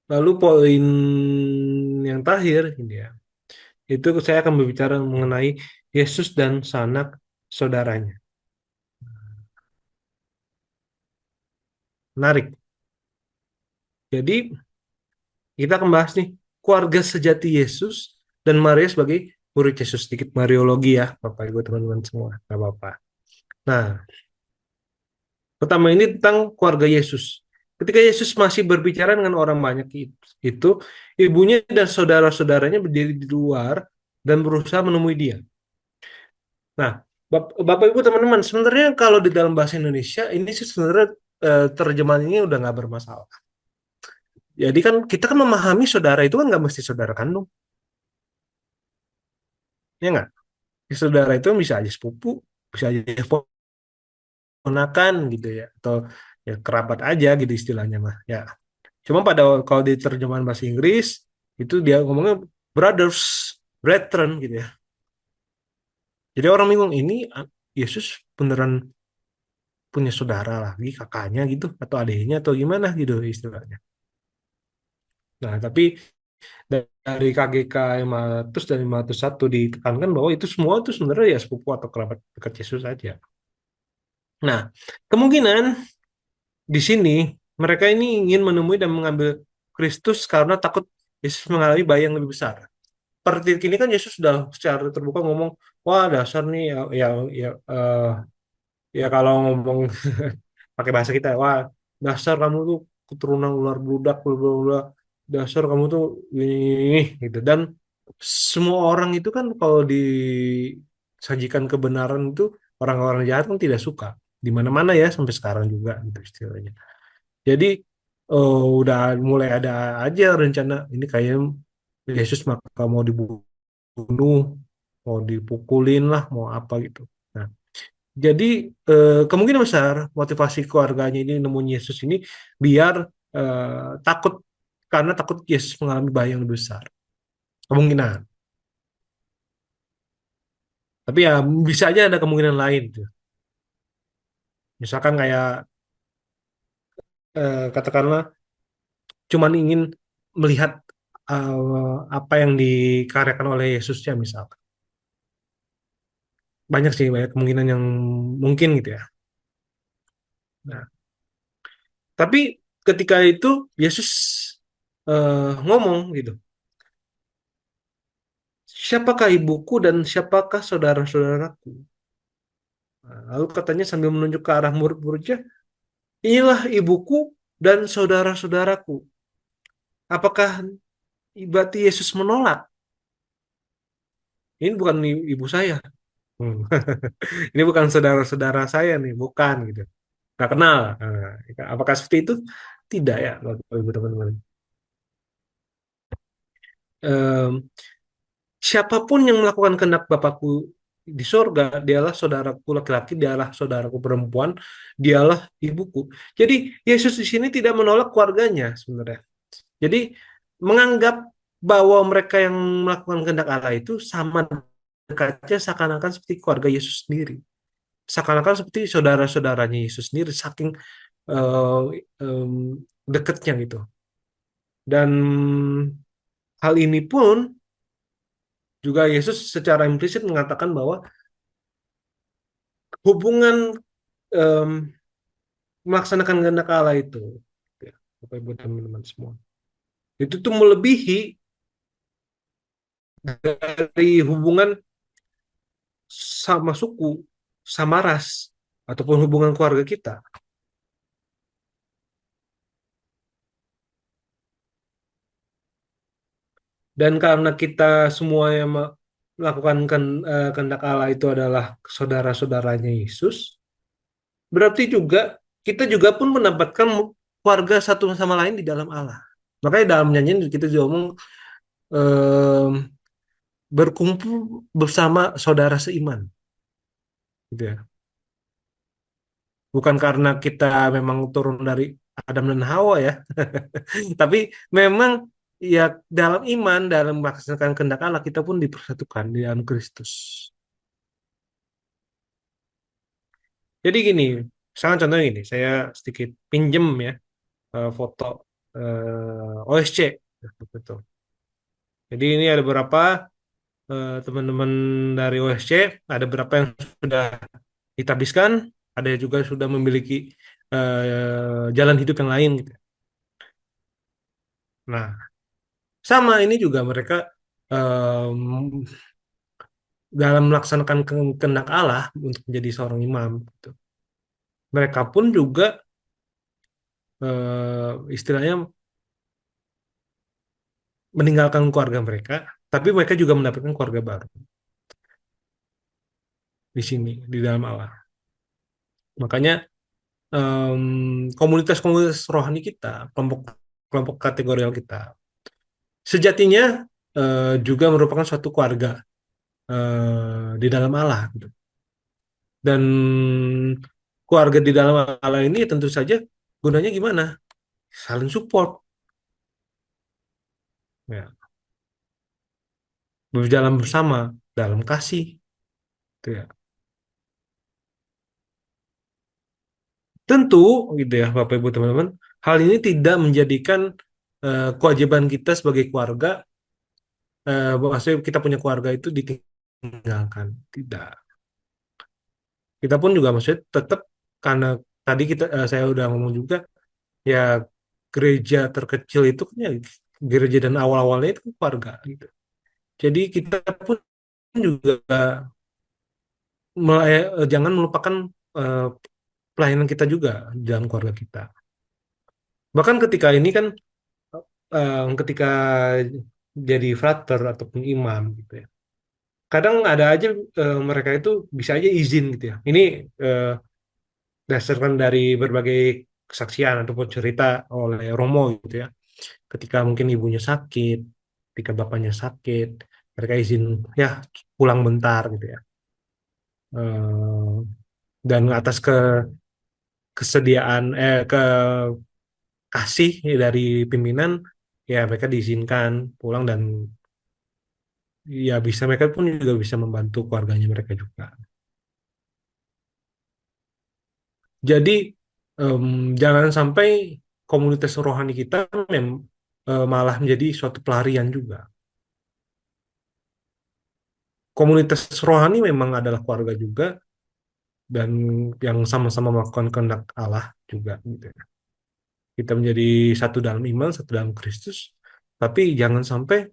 Lalu poin yang terakhir ini ya, itu saya akan berbicara mengenai Yesus dan sanak saudaranya. Menarik. Jadi kita akan bahas nih keluarga sejati Yesus dan Maria sebagai murid Yesus. Sedikit Mariologi ya, Bapak Ibu teman-teman semua. Gak apa-apa. Nah, pertama ini tentang keluarga Yesus. Ketika Yesus masih berbicara dengan orang banyak itu, ibunya dan saudara-saudaranya berdiri di luar dan berusaha menemui dia. Nah, Bapak Ibu teman-teman, sebenarnya kalau di dalam bahasa Indonesia ini sih sebenarnya terjemahan ini udah nggak bermasalah. Jadi kan kita kan memahami saudara itu kan nggak mesti saudara kandung, ya nggak? Saudara itu bisa aja sepupu, bisa aja ponakan gitu ya, atau ya kerabat aja gitu istilahnya mah. Ya, cuma pada kalau di terjemahan bahasa Inggris itu dia ngomongnya brothers, brethren gitu ya. Jadi orang bingung ini Yesus beneran punya saudara lagi, kakaknya gitu, atau adiknya atau gimana gitu istilahnya. Nah, tapi dari KGK 500 dan 501 ditekankan bahwa itu semua itu sebenarnya ya sepupu atau kerabat dekat Yesus saja. Nah, kemungkinan di sini mereka ini ingin menemui dan mengambil Kristus karena takut Yesus mengalami bahaya yang lebih besar. Seperti ini kan Yesus sudah secara terbuka ngomong, wah dasar nih ya kalau ngomong pakai bahasa kita, wah dasar kamu tuh keturunan ular bludak, bla bla bla. Dasar kamu tuh ini gitu. Dan semua orang itu kan kalau disajikan kebenaran itu orang-orang jahat kan tidak suka di mana-mana ya sampai sekarang juga gitu istilahnya. Jadi udah mulai ada aja rencana ini kayak Yesus maka mau dibunuh, mau dipukulin lah, mau apa gitu. Nah, jadi kemungkinan besar motivasi keluarganya ini nemuin Yesus ini biar takut karena takut Yesus mengalami bahaya yang lebih besar. Kemungkinan. Tapi ya bisa aja ada kemungkinan lain tuh. Misalkan kayak katakanlah cuman ingin melihat apa yang dikaryakan oleh Yesusnya misalkan. Banyak sih banyak kemungkinan yang mungkin gitu ya. Nah, tapi ketika itu Yesus ngomong gitu, siapakah ibuku dan siapakah saudara-saudaraku? Nah, lalu katanya sambil menunjuk ke arah murid-muridnya, inilah ibuku dan saudara-saudaraku. Apakah berarti Yesus menolak? Ini bukan ibu saya. Hmm. Ini bukan saudara-saudara saya nih, bukan gitu. Nggak kenal. Nah, apakah seperti itu? Tidak ya, Bapak Ibu teman-teman. Em, Siapapun yang melakukan kehendak Bapakku di sorga, dialah saudaraku laki-laki, dialah saudaraku perempuan, dialah ibuku. Jadi Yesus di sini tidak menolak keluarganya sebenarnya. Jadi menganggap bahwa mereka yang melakukan kehendak Allah itu sama dekatnya seakan-akan seperti keluarga Yesus sendiri. Seakan-akan seperti saudara-saudaranya Yesus sendiri, saking eh, em, dekatnya gitu. Dan hal ini pun juga Yesus secara implisit mengatakan bahwa hubungan em, melaksanakan kehendak Allah itu, ya, Bapak Ibu dan teman-teman semua, itu tuh melebihi dari hubungan sama suku, sama ras, ataupun hubungan keluarga kita. Dan karena kita semua yang melakukan kehendak Allah itu adalah saudara-saudaranya Yesus, berarti juga kita juga pun mendapatkan keluarga satu sama lain di dalam Allah. Makanya dalam nyanyian kita juga ngomong em, berkumpul bersama saudara seiman, gitu ya. Bukan karena kita memang turun dari Adam dan Hawa ya, tapi memang ya dalam iman, dalam melaksanakan kehendak Allah kita pun dipersatukan di dalam Kristus. Jadi gini, misalnya contohnya gini, saya sedikit pinjem ya foto. OSC. Betul. Jadi ini ada beberapa teman-teman dari OSC, ada beberapa yang sudah ditabiskan, ada juga sudah memiliki jalan hidup yang lain gitu. Nah, sama ini juga mereka em, dalam melaksanakan kehendak Allah untuk menjadi seorang imam gitu. Mereka pun juga istilahnya meninggalkan keluarga mereka, tapi mereka juga mendapatkan keluarga baru di sini di dalam Allah. Makanya komunitas-komunitas rohani kita, kelompok kelompok kategorial kita, sejatinya juga merupakan suatu keluarga di dalam Allah, gitu. Dan keluarga di dalam Allah ini tentu saja gunanya gimana? Saling support, ya, berjalan bersama dalam kasih, gitu ya. Tentu, gitu ya, Bapak Ibu teman-teman, hal ini tidak menjadikan kewajiban kita sebagai keluarga, maksudnya kita punya keluarga itu ditinggalkan, tidak. Kita pun juga maksudnya tetap, karena tadi saya udah ngomong juga, ya gereja terkecil itu kan ya gereja dan awal-awalnya itu kan keluarga gitu. Jadi kita pun juga jangan melupakan eh, pelayanan kita juga di dalam keluarga kita. Bahkan ketika ini kan ketika jadi frater ataupun imam gitu ya. Kadang ada aja mereka itu bisa aja izin gitu ya. Ini eh, berdasarkan dari berbagai kesaksian ataupun cerita oleh Romo gitu ya. Ketika mungkin ibunya sakit, ketika bapaknya sakit, mereka izin ya pulang bentar gitu ya. Eh, dan atas kesediaan ke kasih dari pimpinan, ya mereka diizinkan pulang, dan ya bisa mereka pun juga bisa membantu keluarganya mereka juga. Jadi em, jangan sampai komunitas rohani kita malah menjadi suatu pelarian juga. Komunitas rohani memang adalah keluarga juga, dan yang sama-sama melakukan kehendak Allah juga gitu ya. Kita menjadi satu dalam iman, satu dalam Kristus, tapi jangan sampai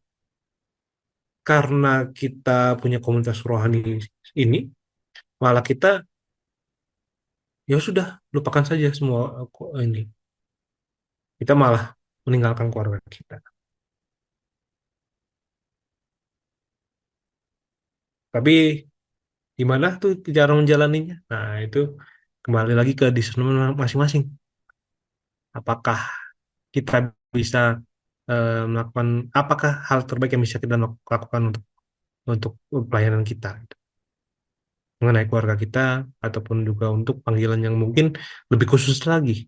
karena kita punya komunitas rohani ini, malah kita ya sudah lupakan saja semua ini. Kita malah meninggalkan keluarga kita. Tapi gimana tuh cara menjalaninya? Nah, itu kembali lagi ke discernment masing-masing. Apakah kita bisa melakukan, apakah hal terbaik yang bisa kita lakukan untuk pelayanan kita gitu, mengenai keluarga kita, ataupun juga untuk panggilan yang mungkin lebih khusus lagi.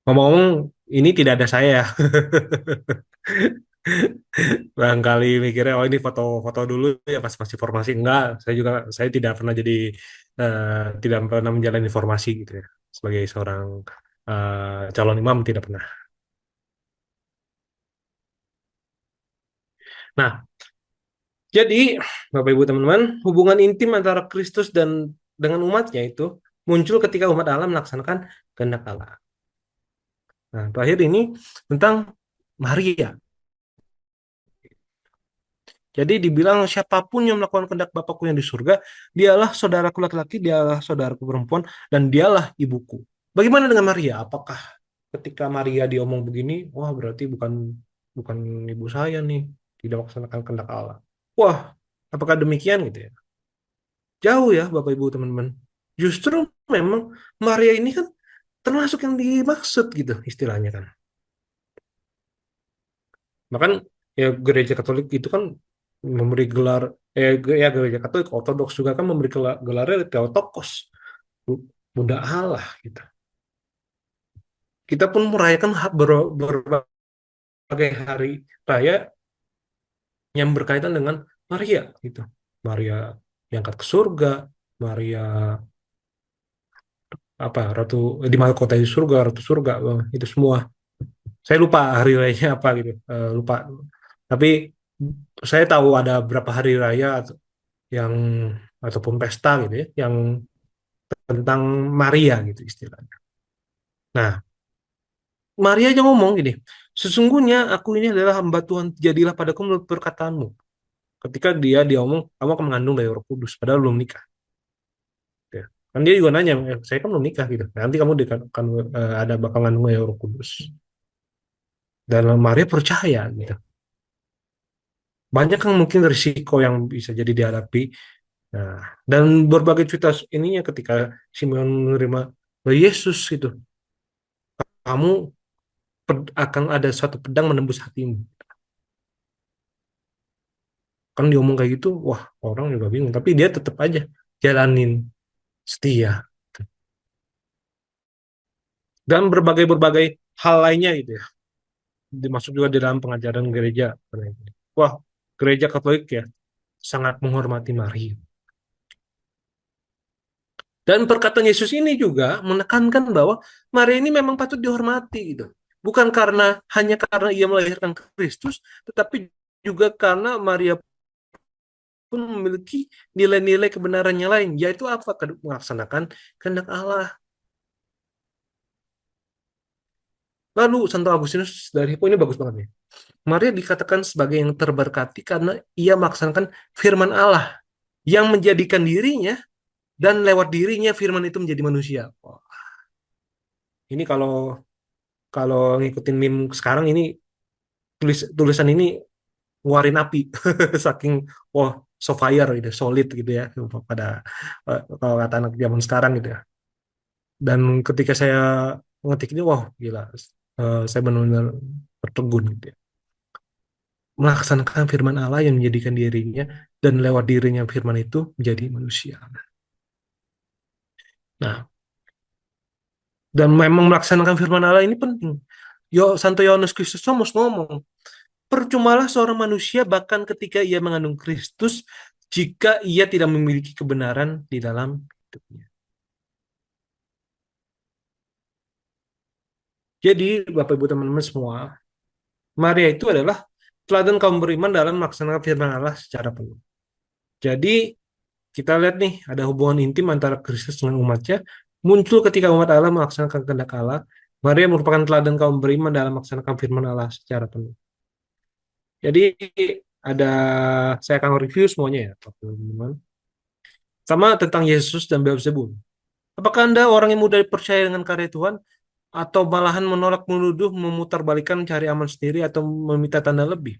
Ngomong-ngomong, ini tidak ada saya ya. Barangkali mikirnya, oh ini foto-foto dulu ya pas masih formasi. Enggak, saya tidak pernah jadi, tidak pernah menjalani formasi gitu ya. Sebagai seorang calon imam tidak pernah. Nah, jadi Bapak Ibu teman-teman, hubungan intim antara Kristus dan dengan umatnya itu muncul ketika umat Allah melaksanakan kehendak Allah. Nah, terakhir ini tentang Maria. Jadi dibilang siapapun yang melakukan kehendak Bapakku yang di surga, dialah saudaraku laki-laki, dialah saudaraku perempuan, dan dialah ibuku. Bagaimana dengan Maria? Apakah ketika Maria diomong begini, wah berarti bukan bukan ibu saya nih, tidak melaksanakan kehendak Allah. Wah, apakah demikian gitu ya? Jauh ya Bapak Ibu teman-teman. Justru memang Maria ini kan termasuk yang dimaksud gitu istilahnya kan. Bahkan ya gereja Katolik itu kan memberi gelar, ya gereja Katolik Ortodoks juga kan memberi gelarnya Theotokos, Bunda Allah gitu. Kita pun merayakan berbagai hari raya yang berkaitan dengan Maria gitu. Maria diangkat ke surga, Maria apa ratu di mahkota di surga, ratu surga, itu semua. Saya lupa hari rayanya apa gitu, lupa. Tapi saya tahu ada berapa hari raya yang ataupun pesta gitu ya, yang tentang Maria gitu istilahnya. Nah, Maria aja ngomong gini, sesungguhnya aku ini adalah hamba Tuhan, jadilah padaku menurut perkataanmu. Ketika dia ngomong, kamu akan mengandung dari Roh Kudus, padahal belum nikah. Gitu ya. Kan dia juga nanya, saya kan belum nikah gitu. Nanti kamu akan ada bakal mengandung dari Roh Kudus. Dan Maria percaya gitu. Banyak kan mungkin risiko yang bisa jadi dihadapi. Nah, dan berbagai cerita ininya ketika Simeon menerima Yesus gitu, kamu akan ada suatu pedang menembus hatimu. Kan diomong kayak gitu, wah orang juga bingung. Tapi dia tetap aja jalanin setia. Dan berbagai-berbagai hal lainnya gitu ya. Dimasuk juga di dalam pengajaran gereja. Wah, gereja Katolik ya sangat menghormati Maria. Dan perkataan Yesus ini juga menekankan bahwa Maria ini memang patut dihormati gitu. Bukan hanya karena ia melahirkan Kristus, tetapi juga karena Maria pun memiliki nilai-nilai kebenarannya lain, yaitu apa? Melaksanakan kehendak Allah. Lalu Santo Agustinus dari Hippo ini bagus banget nih. Maria dikatakan sebagai yang terberkati karena ia melaksanakan firman Allah yang menjadikan dirinya dan lewat dirinya firman itu menjadi manusia. Wah, ini kalau kalau ngikutin meme sekarang ini tulisan ini nguarin api saking wah so fire gitu, solid gitu ya pada kalau kata anak zaman sekarang gitu ya. Dan ketika saya ngetik ini, wah gila, saya benar-benar tertegun gitu ya. Melaksanakan firman Allah yang menjadikan dirinya dan lewat dirinya firman itu menjadi manusia. Nah, dan memang melaksanakan firman Allah ini penting. Santo Yohanes Kristus ngomong, percumalah seorang manusia bahkan ketika ia mengandung Kristus jika ia tidak memiliki kebenaran di dalam hidupnya. Jadi, Bapak Ibu teman-teman semua, Maria itu adalah teladan kaum beriman dalam melaksanakan firman Allah secara penuh. Jadi, kita lihat nih, ada hubungan intim antara Kristus dengan umatnya, muncul ketika umat Allah melaksanakan kehendak Allah. Maria merupakan teladan kaum beriman dalam melaksanakan firman Allah secara penuh. Jadi, ada, saya akan review semuanya ya, teman-teman. Sama tentang Yesus dan Beelzebul. Apakah Anda orang yang mudah percaya dengan karya Tuhan, atau malahan menolak, menuduh, memutarbalikkan, cari aman sendiri, atau meminta tanda lebih?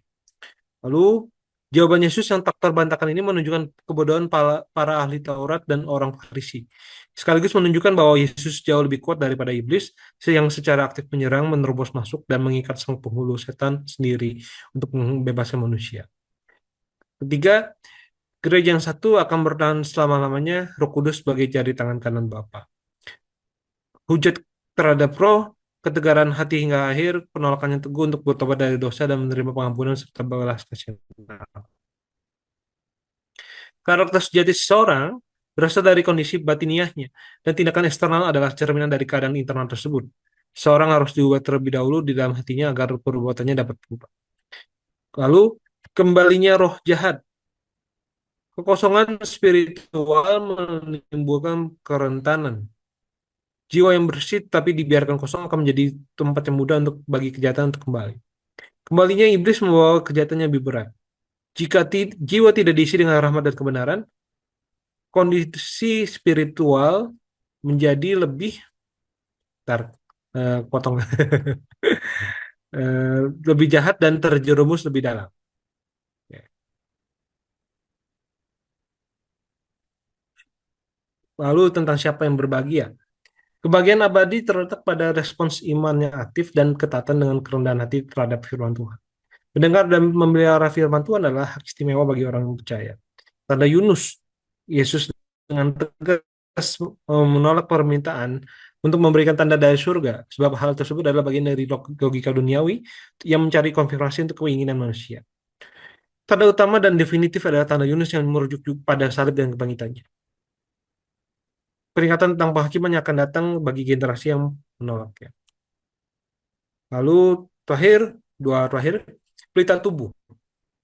Lalu, jawaban Yesus yang tak terbantahkan ini menunjukkan kebodohan para ahli Taurat dan orang Farisi. Sekaligus menunjukkan bahwa Yesus jauh lebih kuat daripada iblis yang secara aktif menyerang, menerobos masuk, dan mengikat sang penghulu setan sendiri untuk membebaskan manusia. Ketiga, gereja yang satu akan bertahan selama-lamanya, Roh Kudus sebagai jari tangan kanan Bapa. Hujat terhadap roh, ketegaran hati hingga akhir, penolakan yang teguh untuk bertobat dari dosa dan menerima pengampunan serta belas kasihan. Karakter sejati seseorang berasal dari kondisi batiniahnya, dan tindakan eksternal adalah cerminan dari keadaan internal tersebut. Seorang harus diubah terlebih dahulu di dalam hatinya agar perbuatannya dapat berubah. Lalu, kembalinya roh jahat. Kekosongan spiritual menimbulkan kerentanan. Jiwa yang bersih tapi dibiarkan kosong akan menjadi tempat yang mudah untuk bagi kejahatan untuk kembali. Kembalinya iblis membawa kejahatan yang lebih berat. Jika jiwa tidak diisi dengan rahmat dan kebenaran, kondisi spiritual menjadi lebih tar, potong eh, lebih jahat dan terjerumus lebih dalam. Ya. Lalu tentang siapa yang berbahagia. Kebahagiaan abadi terletak pada respons iman yang aktif dan ketatan dengan kerendahan hati terhadap firman Tuhan. Mendengar dan memelihara firman Tuhan adalah hak istimewa bagi orang yang percaya. Tanda Yunus, Yesus dengan tegas menolak permintaan untuk memberikan tanda dari surga, sebab hal tersebut adalah bagian dari logika duniawi yang mencari konfirmasi untuk keinginan manusia. Tanda utama dan definitif adalah tanda Yunus yang merujuk pada salib dan kebangkitannya. peringatan tentang penghakiman yang akan datang bagi generasi yang menolak ya. Lalu terakhir, dua terakhir, pelita tubuh.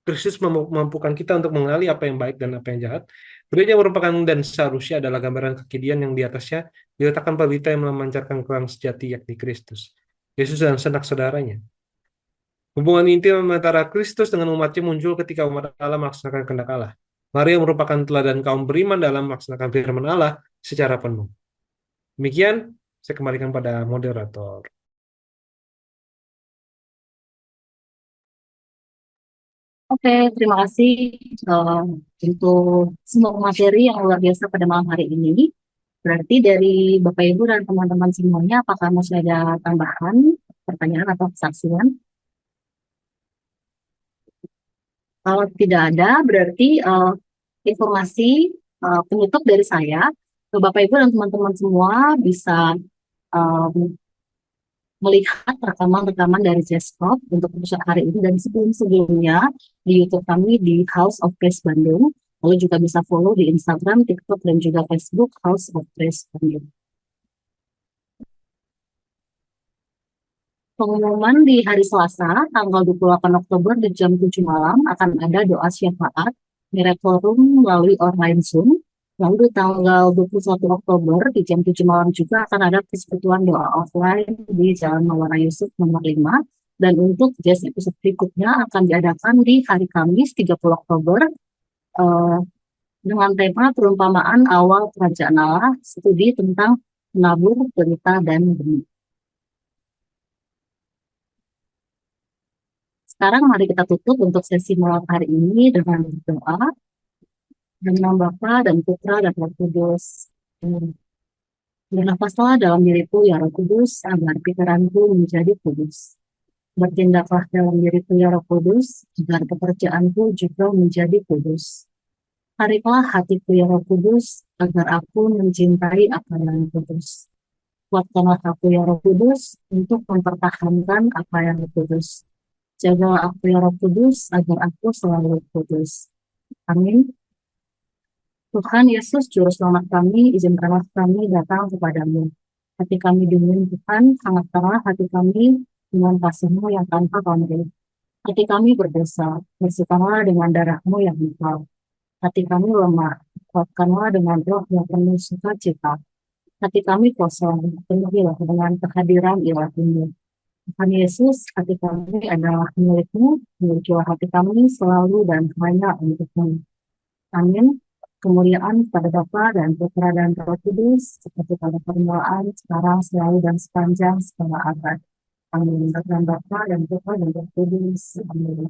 Kristus memampukan kita untuk mengenali apa yang baik dan apa yang jahat. Gereja merupakan dan seharusnya adalah gambaran kekinian yang di atasnya diletakkan pelita yang memancarkan terang sejati yakni Kristus. Yesus dan sanak saudaranya. Hubungan intim antara Kristus dengan umatnya muncul ketika umat Allah melaksanakan kehendak Allah. Maria merupakan teladan kaum beriman dalam melaksanakan firman Allah secara penuh. Demikian, saya kembalikan pada moderator. Oke, terima kasih eh, untuk semua materi yang luar biasa pada malam hari ini. Berarti dari Bapak Ibu dan teman-teman semuanya, apakah masih ada tambahan, pertanyaan atau kesaksian? Kalau tidak ada, berarti informasi penutup dari saya ke Bapak Ibu dan teman-teman semua bisa eh, melihat rekaman-rekaman dari Jeskop untuk episode hari ini dan sebelum-sebelumnya di YouTube kami di House of Praise Bandung. Lalu juga bisa follow di Instagram, TikTok, dan juga Facebook House of Praise Bandung. Pengumuman di hari Selasa, tanggal 28 Oktober di jam 7 malam akan ada doa syafaat Miracle Room melalui online Zoom. Lalu di tanggal 21 Oktober di jam 7 malam juga akan ada persekutuan doa offline di Jalan Maulana Yusuf nomor 5. Dan untuk jazz episode berikutnya akan diadakan di hari Kamis 30 Oktober eh, dengan tema perumpamaan awal kerajaan Allah, studi tentang menabur, berita, dan benih. Sekarang mari kita tutup untuk sesi malam hari ini dengan doa dengan Bapa dan Putra dan Roh Kudus. Bernafaslah dalam diriku ya Roh Kudus agar pikiranku menjadi kudus. Bertindaklah dalam diriku ya Roh Kudus agar pekerjaanku juga menjadi kudus. Tariklah hatiku ya Roh Kudus agar aku mencintai apa yang kudus. Kuatkanlah aku ya Roh Kudus untuk mempertahankan apa yang kudus. Jagalah aku ya Roh Kudus agar aku selalu kudus. Amin. Tuhan Yesus, Juru Selamat kami, izinkanlah kami datang kepadamu. Hati kami dingin, Tuhan, hangatkanlah hati kami dengan kasih-Mu yang tanpa pamrih. Hati kami berdosa, bersihkanlah dengan darah-Mu yang halal. Hati kami lemah, kuatkanlah dengan roh yang penuh sukacita. Hati kami kosong, penuhilah dengan kehadiran ilahi-Mu. Tuhan Yesus, hati kami adalah milik-Mu, milikilah hati kami selalu dan hanya untuk-Mu. Amin. Kemuliaan kepada Bapa dan Putra dan Roh Kudus, seperti pada permulaan, sekarang, selalu, dan sepanjang segala abad. Amin. Dengan Bapa dan Putra dan Roh Kudus. Amin.